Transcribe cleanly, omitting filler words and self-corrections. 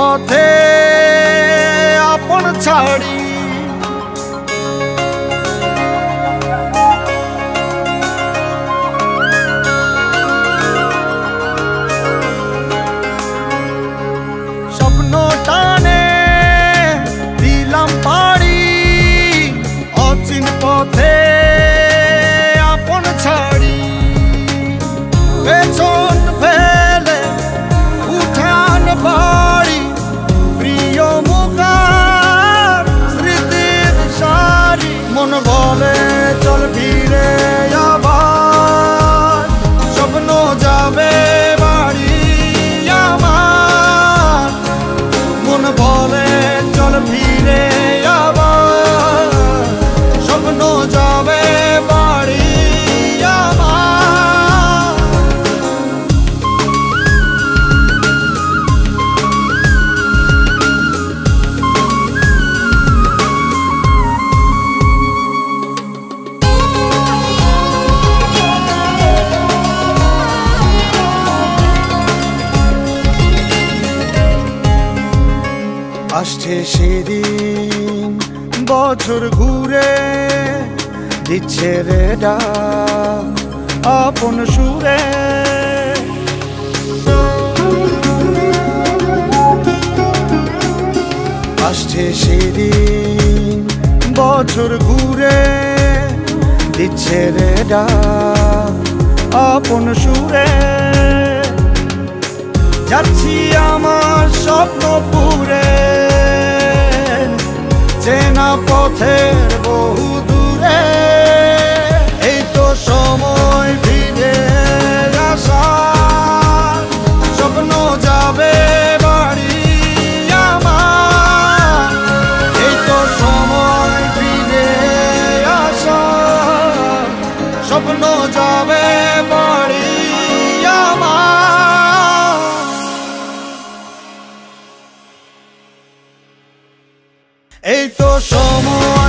পথে আপন ছাড়ি স্বপ্ন টানে দিলাম পাড়ি অচিন পথে আপন ছাড়ি পেছন ফেলে উঠান বাড়ি প্রিয় মুখার স্মৃতির সারি মন বলে চল ফিরে আবার স্বপ্ন যাবে বাড়ি আমার মন বলে চল ফিরে আবার স্বপ্ন যাবে বাড়ি আমার আসছে সেদিন বছর ঘুরে দিচ্ছে রে ডাক আপন সুরে আসছে সেদিন বছর ঘুরে দিচ্ছে রে ডাক আপন সুরে যাচ্ছি আমার স্বপ্ন পুরে চেনা পথের বহু দূরে এই তো সময় ফিরে আসার স্বপ্ন যাবে বাড়ি আমার এই তো সময় ফিরে আসার স্বপ্ন যাবে বাড়ি আমার এই তো সময়